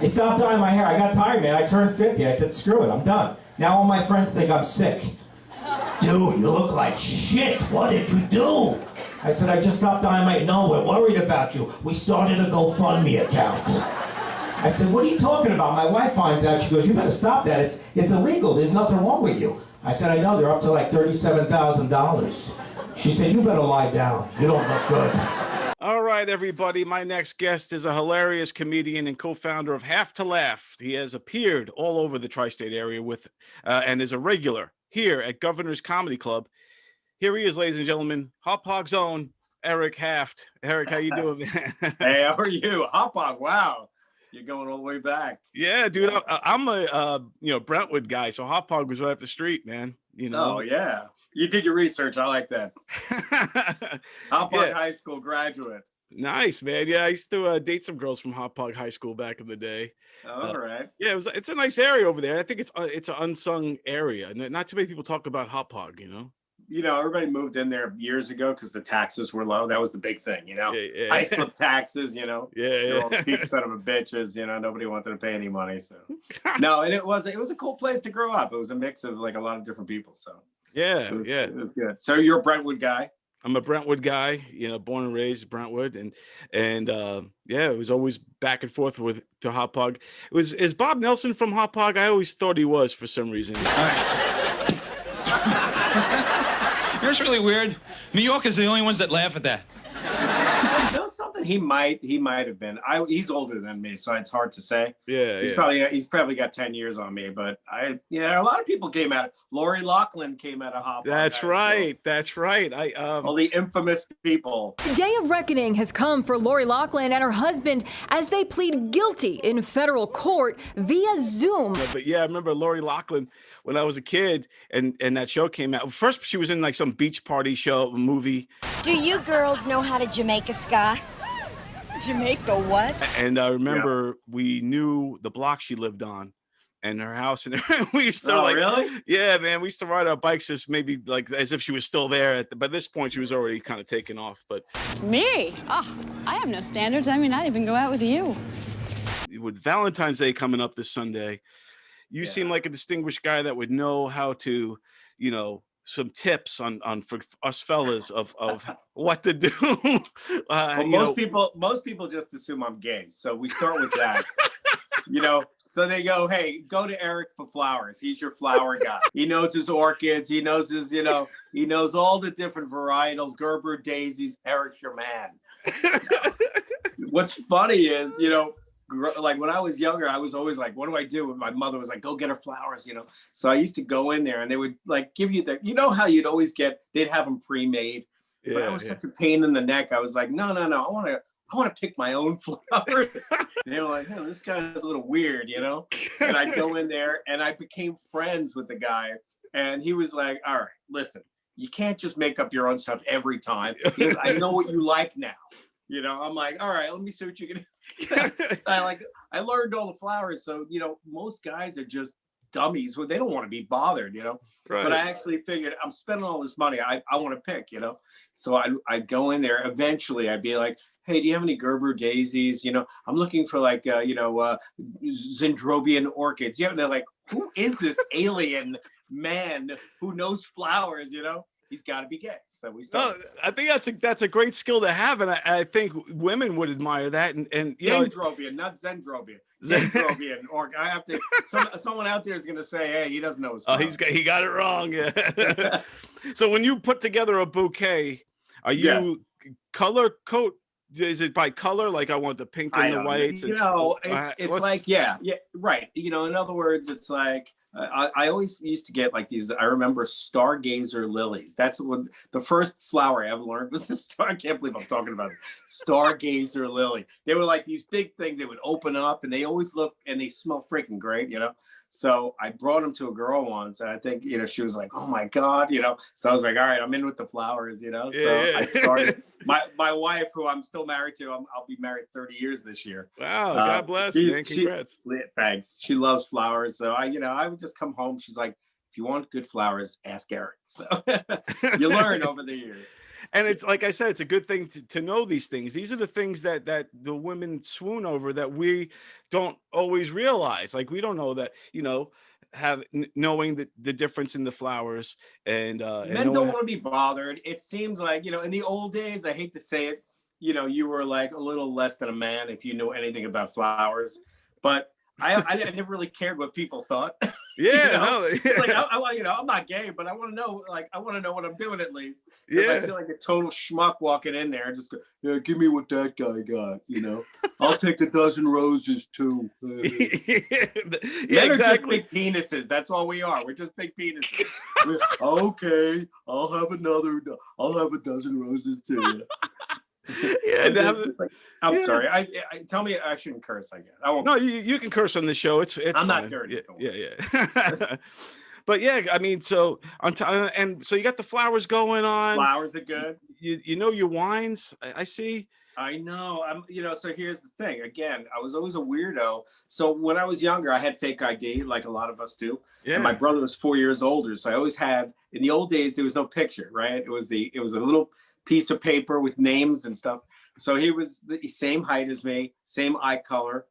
I stopped dyeing my hair. I got tired, man. I turned 50. I said, screw it, I'm done. Now all my friends think I'm sick. Dude, you look like shit. What did you do? I said, I just stopped dyeing my hair. No, we're worried about you. We started a GoFundMe account. I said, what are you talking about? My wife finds out. She goes, you better stop that. It's illegal. There's nothing wrong with you. I said, I know. They're up to like $37,000. She said, you better lie down. You don't look good. All right, everybody. My next guest is a hilarious comedian and co-founder of Have to Laugh. He has appeared all over the tri-state area with and is a regular here at Governor's Comedy Club. Here he is, ladies and gentlemen, Hop Hog's own Eric Haft. Eric, how you doing, man? Hey, how are you? Hop Hog, wow. You're going all the way back. Yeah, dude. I'm a Brentwood guy, so Hop Hog was right up the street, man. You know. Oh, yeah. You did your research. I like that. Hop Hog High School graduate. Nice, man. Yeah, I used to date some girls from Hop Hog High School back in the day. All right. Yeah, it's a nice area over there. I think it's an unsung area. Not too many people talk about Hop Hog, you know. You know, everybody moved in there years ago because the taxes were low. That was the big thing, you know. Yeah. I slipped taxes, you know. Yeah. They're all cheap son of a bitches, you know. Nobody wanted to pay any money, so. No, and it was a cool place to grow up. It was a mix of like a lot of different people, so. Yeah, it was good. So you're a Brentwood guy. I'm a Brentwood guy, you know, born and raised Brentwood, and it was always back and forth to Hop Hog. Is Bob Nelson from Hop Hog? I always thought he was for some reason. All right. You know, it's really weird. New Yorkers are the only ones that laugh at that. You know something? He might have been. He's older than me, so it's hard to say. Yeah, he's probably got 10 years on me, but a lot of people came out. Lori Loughlin came out of Hop Hog. That's right. All the infamous people. The day of reckoning has come for Lori Loughlin and her husband as they plead guilty in federal court via Zoom. But yeah, I remember Lori Loughlin when I was a kid, and that show came out. First, she was in like some beach party show, movie. Do you girls know how to Jamaica ska? Jamaica what? And I remember we knew the block she lived on and her house, and we used to really? Yeah, man, we used to ride our bikes as maybe like as if she was still there. By this point, she was already kind of taken off. But me? Oh, I have no standards. I mean, I'd even go out with you. With Valentine's Day coming up this Sunday, you seem like a distinguished guy that would know how to, you know, some tips on for us fellas of what to do. Well, most people just assume I'm gay, so we start with that. You know, so they go, hey, go to Eric for flowers. He's your flower guy. He knows his orchids. He knows his, you know, he knows all the different varietals, Gerber daisies. Eric's your man. What's funny is, you know, like when I was younger, I was always like, what do I do? And my mother was like, go get her flowers, you know? So I used to go in there and they would like give you you know how you'd always they'd have them pre-made. Yeah, but I was such a pain in the neck. I was like, no. I want to pick my own flowers. And they were like, oh, this guy is a little weird, you know? And I'd go in there and I became friends with the guy. And he was like, all right, listen, you can't just make up your own stuff every time. He goes, I know what you like now. You know, I'm like, all right, let me see what you can. I learned all the flowers. So, you know, most guys are just dummies. They don't want to be bothered, you know. Right. But I actually figured I'm spending all this money. I want to pick, you know. So I go in there. Eventually, I'd be like, hey, do you have any Gerber daisies? You know, I'm looking for like, Zendrobian orchids. Yeah, and they're like, who is this alien man who knows flowers? You know. He's got to be gay. So we started. I think that's a great skill to have, and I think women would admire that. And Zendrobian, not Zendrobian. Zendrobian. Or I have to. Someone out there is going to say, "Hey, he doesn't know his." Oh, he got it wrong. Yeah. So when you put together a bouquet, are you color code? Is it by color? Like I want the pink and the whites. You know, it's like yeah, right. You know, in other words, it's like. I always used to get like these. I remember stargazer lilies. That's what the first flower I ever learned was the star. I can't believe I'm talking about it. Stargazer lily. They were like these big things. They would open up and they always look and they smell freaking great, you know. So I brought them to a girl once, and I think you know she was like, "Oh my god," you know. So I was like, "All right, I'm in with the flowers," you know. So I started. My wife, who I'm still married to, I'll be married 30 years this year. Wow, God bless, man. Congrats. Thanks. She loves flowers, so I would just come home. She's like, if you want good flowers, ask Eric. So you learn over the years. And it's like I said, it's a good thing to know these things. These are the things that the women swoon over that we don't always realize. Like we don't know that, knowing the difference in the flowers and Men don't want to be bothered. It seems like, in the old days, I hate to say it, you were like a little less than a man if you knew anything about flowers. But I never really cared what people thought. Yeah, no. Yeah. It's like I'm not gay, but I want to know, what I'm doing at least. Yeah, I feel like a total schmuck walking in there and just go, yeah, give me what that guy got. I'll take a dozen roses too. Yeah, Men are just exactly. big penises. That's all we are. We're just big penises. Okay, I'll have a dozen roses too. Yeah, I'm yeah. sorry. I tell me I shouldn't curse. I guess I won't. No, you can curse on the show. It's I'm fine. not dirty. Yeah. But yeah, I mean, so and so you got the flowers going on. Flowers are good. You know your wines. I see. I know. So here's the thing. Again, I was always a weirdo. So when I was younger, I had fake ID, like a lot of us do. Yeah. And my brother was 4 years older, so I always had. In the old days, there was no picture, right? It was a little piece of paper with names and stuff. So he was the same height as me, same eye color,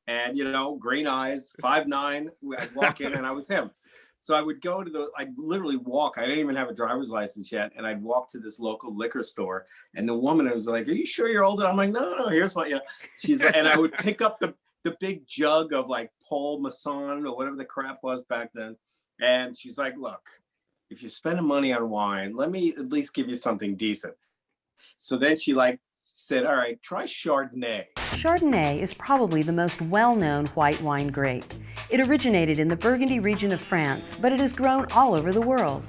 and green eyes, 5'9". I'd walk in and I was him. So I would go to I'd literally walk. I didn't even have a driver's license yet. And I'd walk to this local liquor store. And the woman was like, are you sure you're older? I'm like, no, here's what, she's like, and I would pick up the big jug of like Paul Masson or whatever the crap was back then. And she's like, look, if you're spending money on wine, let me at least give you something decent. So then she said, all right, try Chardonnay. Chardonnay is probably the most well-known white wine grape. It originated in the Burgundy region of France, but it has grown all over the world.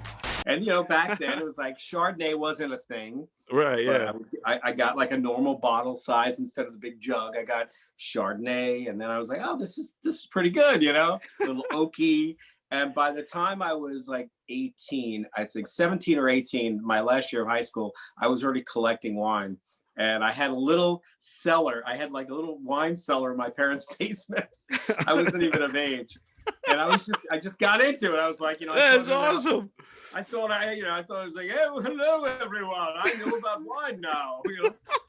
And, back then it was like Chardonnay wasn't a thing. Right, yeah. I got like a normal bottle size instead of the big jug. I got Chardonnay, and then I was like, oh, this is pretty good, a little oaky. And by the time I was like 18, I think 17 or 18, my last year of high school, I was already collecting wine. And I had a little cellar. I had like a little wine cellar in my parents' basement. I wasn't even of age. And I just got into it. I was like, that's awesome. I thought it was like, hey, hello, everyone. I know about wine now.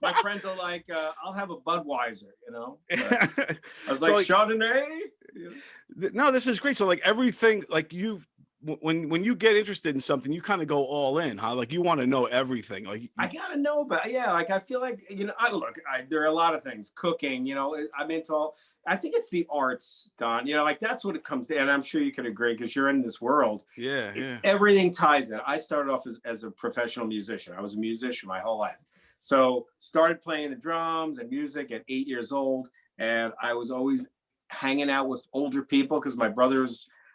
My friends are like, I'll have a Budweiser, I was like, Chardonnay? No, this is great. So like everything, like when you get interested in something, you kind of go all in, huh? Like you want to know everything. Like I gotta know about, like I feel like there are a lot of things. Cooking, I'm into all. I think it's the arts, Don. Like that's what it comes to, and I'm sure you can agree because you're in this world. Yeah. Everything ties in. I started off as a professional musician. I was a musician my whole life. So started playing the drums and music at 8 years old, and I was always hanging out with older people because my brother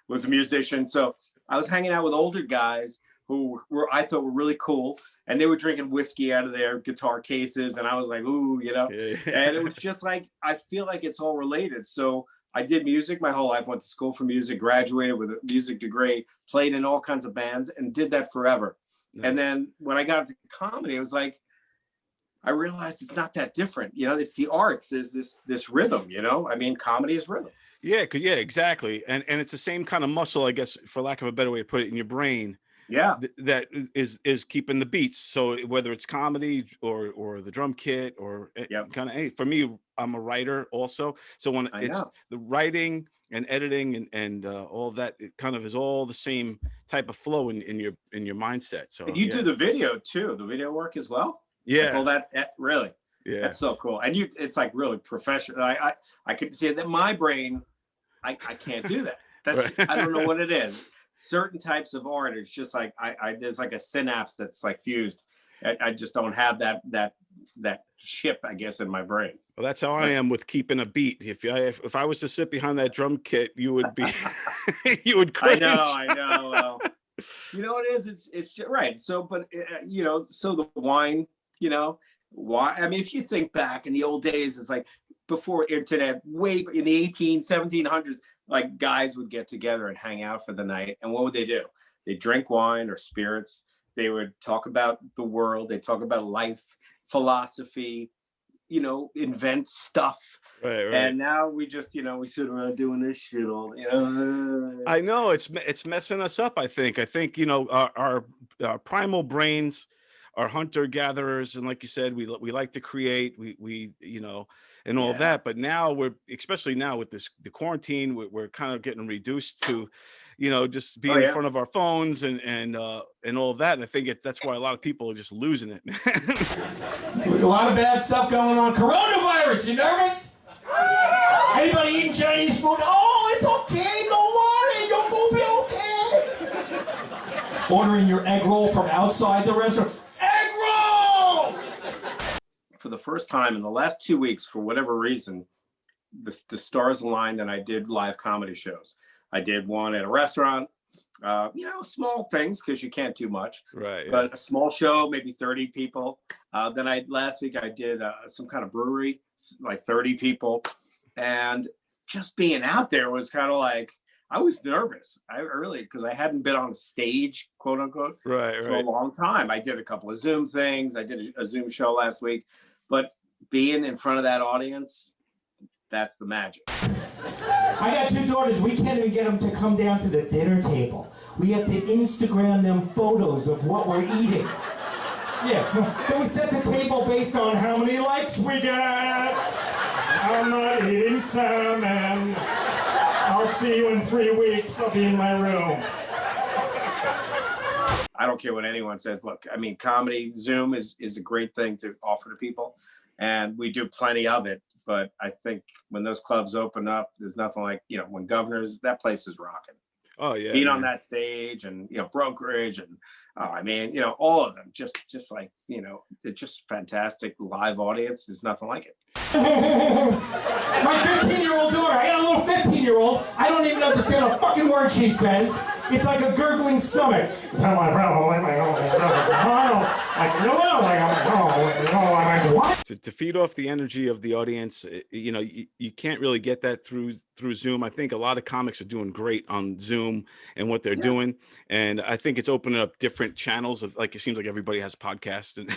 was a musician. So I was hanging out with older guys who I thought were really cool, and they were drinking whiskey out of their guitar cases, and I was like, ooh, Yeah. And it was just like, I feel like it's all related. So I did music my whole life, went to school for music, graduated with a music degree, played in all kinds of bands, and did that forever. Nice. And then when I got into comedy, it was like, I realized it's not that different. It's the arts. There's this rhythm, I mean, comedy is rhythm. Yeah, exactly. And it's the same kind of muscle, I guess, for lack of a better way to put it, in your brain. Yeah. That is keeping the beats. So whether it's comedy or the drum kit or kind of, for me, I'm a writer also. So when it's the writing and editing and all that, it kind of is all the same type of flow in your mindset. So and you do the video too, the video work as well. Yeah. All that really. Yeah. That's so cool. And it's like really professional. I could see that my brain, I can't do that. That's right. I don't know what it is. Certain types of art, it's just like there's like a synapse that's like fused. I just don't have that chip, I guess, in my brain. Well, that's how I am with keeping a beat. If I was to sit behind that drum kit, you would be you would cringe. I know. Well, what it is? It's just, right. So, but so the wine, why? I mean, if you think back in the old days, it's like before internet, way in the 1700s, like guys would get together and hang out for the night. And what would they do? They drink wine or spirits. They would talk about the world. They talk about life, philosophy, invent stuff. Right. And now we just, we sit around doing this shit all. I know it's messing us up. I think our primal brains are hunter gatherers, and like you said, we like to create, we you know, and all of that. But now especially now with the quarantine, we're kind of getting reduced to, you know, just being in front of our phones and all of that. And I think that's why a lot of people are just losing it, man. A lot of bad stuff going on. Coronavirus, you nervous? Anybody eating Chinese food? Oh, it's okay, don't worry, you'll go be okay. Ordering your egg roll from outside the restaurant. Egg roll! For the first time in the last 2 weeks, for whatever reason, the stars aligned and I did live comedy shows. I did one at a restaurant, you know, small things because you can't do much. Right. Yeah. But a small show, maybe 30 people. Then last week I did some kind of brewery, like 30 people. And just being out there was kind of like, I was nervous. Because I hadn't been on a stage, quote unquote, for a long time. I did a couple of Zoom things. I did a Zoom show last week. But being in front of that audience, that's the magic. I got 2 daughters. We can't even get them to come down to the dinner table. We have to Instagram them photos of what we're eating. Yeah, then we set the table based on how many likes we get. I'm not eating salmon. I'll see you in 3 weeks. I'll be in my room. I don't care what anyone says. Look, I mean, comedy, Zoom is a great thing to offer to people. And we do plenty of it. But I think when those clubs open up, there's nothing like, you know, when Governors, that place is rocking. Oh yeah, being on that stage and, you know, Brokerage and I mean, you know, all of them just like, you know, it's just fantastic live audience. There's nothing like it. My 15-year-old daughter, I got a little 15-year-old. I don't even understand a fucking word she says. It's like a gurgling stomach. What? To feed off the energy of the audience, you know, you can't really get that through Zoom. I think a lot of comics are doing great on Zoom and what they're doing, and I think it's opening up different channels of, like, it seems like everybody has podcasts, and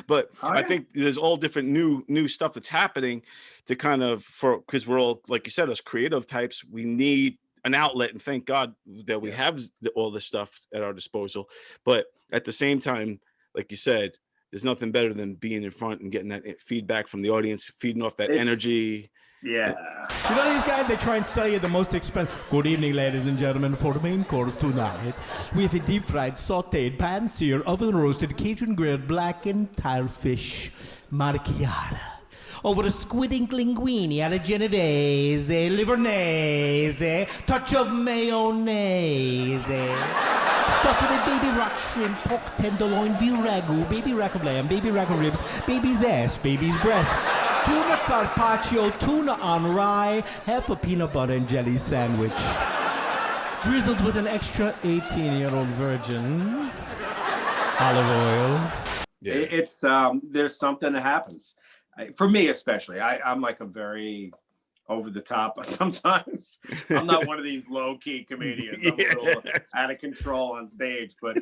but I think there's all different new stuff that's happening to kind of, because we're all, like you said, us creative types, we need an outlet, and thank God that we have all this stuff at our disposal. But at the same time, like you said, there's nothing better than being in front and getting that feedback from the audience, feeding off that energy. Yeah. You know these guys, they try and sell you the most expensive. Good evening, ladies and gentlemen. For the main course tonight, we have a deep fried, sauteed, pan-seared, oven-roasted, Cajun-grilled, blackened tile fish marchiata. Over a squid-ink linguine at a Genovese, Livornese, touch of mayonnaise. Stuffed with a baby rock shrimp, pork tenderloin, veal ragu, baby rack of lamb, baby rack of ribs, baby's ass, baby's breath. Tuna carpaccio, tuna on rye, half a peanut butter and jelly sandwich. Drizzled with an extra 18-year-old virgin olive oil. Yeah. It's there's something that happens. For me especially, I'm like a very over the top sometimes. I'm not one of these low-key comedians. I'm a little out of control on stage, but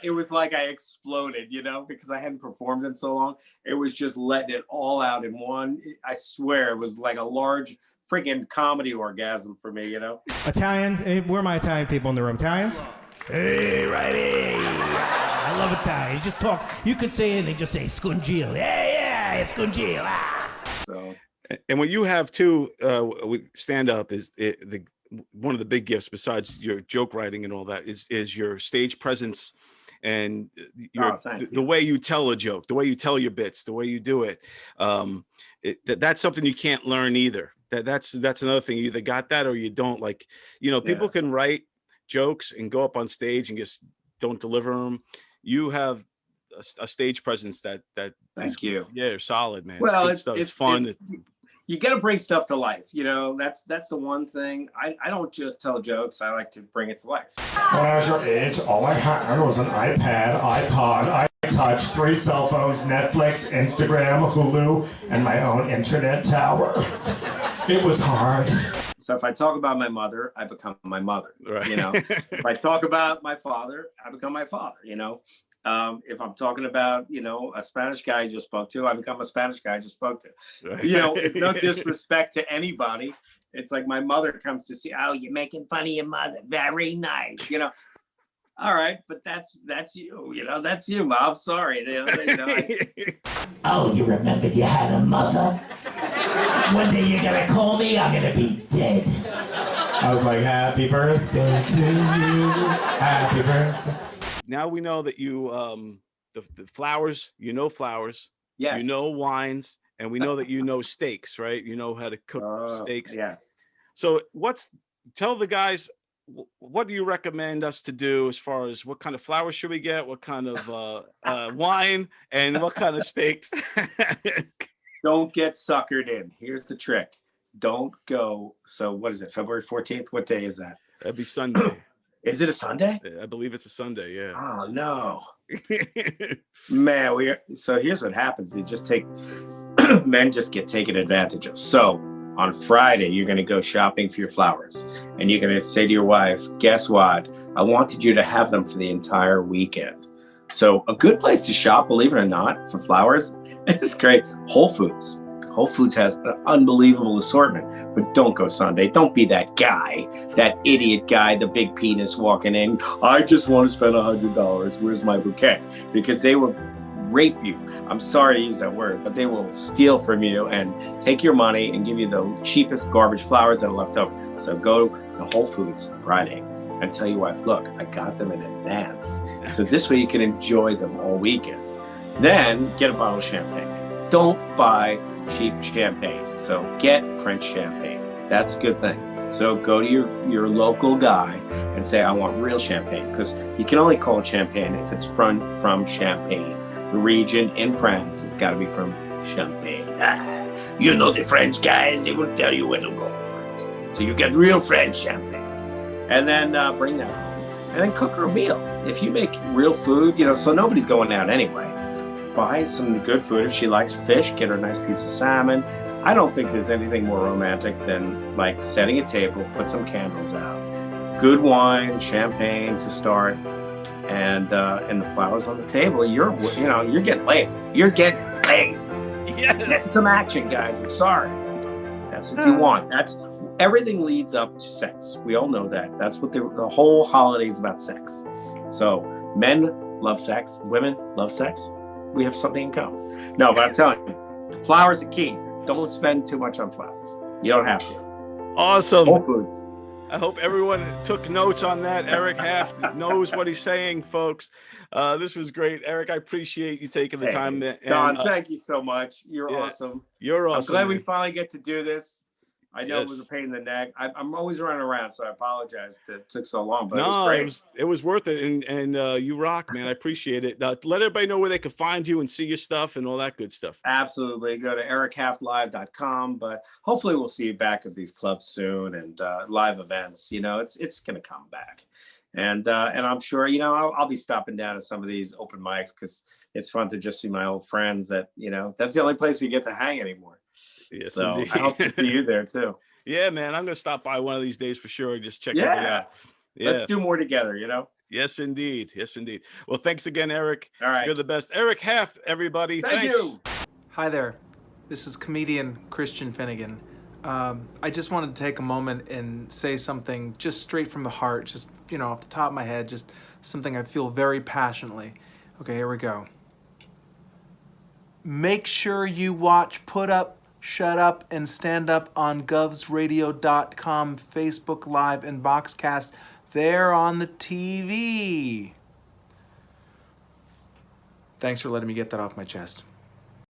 it was like I exploded, you know, because I hadn't performed in so long. It was just letting it all out in one. I swear it was like a large freaking comedy orgasm for me, you know. Italians, where are my Italian people in the room? Italians? Hey, righty. I love Italians. Just talk. You could say anything. Just say scungil. Yeah, it's scungil. So. And what you have too with stand-up is one of the big gifts, besides your joke writing and all that, is your stage presence and the way you tell a joke, the way you tell your bits, the way you do it. That's something you can't learn either. That's another thing. You either got that or you don't. Like, you know, people can write jokes and go up on stage and just don't deliver them. You have a stage presence that thank you. Yeah, solid, man. Well, it's fun. You got to bring stuff to life, you know. That's the one thing. I don't just tell jokes. I like to bring it to life. When I was your age, all I had was an iPad, iPod, iTouch, 3 cell phones, Netflix, Instagram, Hulu, and my own internet tower. It was hard. So if I talk about my mother, I become my mother. Right. You know, if I talk about my father, I become my father. You know, if I'm talking about, you know, a Spanish guy I just spoke to, I become a Spanish guy I just spoke to. Right. You know, it's no disrespect to anybody. It's like my mother comes to see, oh, you're making fun of your mother. Very nice. You know, All right, but that's you. You know, that's you, Mom. Sorry. Oh, you remembered you had a mother? One day you're gonna call me, I'm gonna be dead. I was like, happy birthday to you. Happy birthday. Now we know that you, the flowers, flowers. Yes. You know wines, and we know that you know steaks, right? You know how to cook steaks. Yes. So tell the guys, what do you recommend us to do as far as what kind of flowers should we get? What kind of wine and what kind of steaks? Don't get suckered in. Here's the trick. Don't go. So what is it? February 14th? What day is that? That'd be Sunday. Is it a Sunday? I believe it's a Sunday. Yeah. Oh no. Man, so here's what happens. They just men just get taken advantage of. So on Friday, you're going to go shopping for your flowers and you're going to say to your wife, guess what? I wanted you to have them for the entire weekend. So a good place to shop, believe it or not, for flowers, is great. Whole Foods. Whole Foods has an unbelievable assortment, but don't go Sunday. Don't be that guy, that idiot guy, the big penis walking in. I just want to spend $100. Where's my bouquet? Because they will rape you. I'm sorry to use that word, but they will steal from you and take your money and give you the cheapest garbage flowers that are left over. So go to Whole Foods Friday and tell your wife, look, I got them in advance. So this way you can enjoy them all weekend. Then get a bottle of champagne. Don't buy cheap champagne. So get French champagne. That's a good thing. So go to your local guy and say, I want real champagne, because you can only call it champagne if it's from Champagne, the region in France. It's got to be from Champagne. You know the French guys, they will tell you where to go. So you get real French champagne. And then bring that home. And then cook her a meal. If you make real food, so nobody's going out anyway. Buy some good food. If she likes fish, get her a nice piece of salmon. I don't think there's anything more romantic than like setting a table, put some candles out, good wine, champagne to start, and the flowers on the table. You're getting laid. You're getting laid. Yes. Get some action, guys. I'm sorry. That's what you want. Everything leads up to sex. We all know that. That's what the whole holiday is about, sex. So men love sex. Women love sex. We have something in common. No, but I'm telling you, flowers are key. Don't spend too much on flowers. You don't have to. Awesome. Whole Foods. I hope everyone took notes on that. Eric Haft knows what he's saying, folks. This was great. Eric, I appreciate you taking the time. Don, thank you so much. You're awesome. You're awesome. I'm glad we finally get to do this. I know it was a pain in the neck. I'm always running around, so I apologize that it took so long, but it was great. It was worth it, and you rock, man. I appreciate it. Let everybody know where they can find you and see your stuff and all that good stuff. Absolutely. Go to erichaftlive.com, but hopefully we'll see you back at these clubs soon and live events. It's going to come back. And I'm sure, I'll be stopping down at some of these open mics because it's fun to just see my old friends that, that's the only place we get to hang anymore. Yes, so indeed. I hope to see you there too. Yeah, man. I'm going to stop by one of these days for sure. Just check everything out. Yeah. Let's do more together, Yes, indeed. Yes, indeed. Well, thanks again, Eric. All right. You're the best. Eric Haft, everybody. Thank you. Hi there. This is comedian Christian Finnegan. I just wanted to take a moment and say something just straight from the heart, just, off the top of my head, just something I feel very passionately. Okay, here we go. Make sure you watch Put Up, Shut Up, and Stand Up on GOVSradio.com, Facebook Live, and Boxcast. They're on the TV. Thanks for letting me get that off my chest.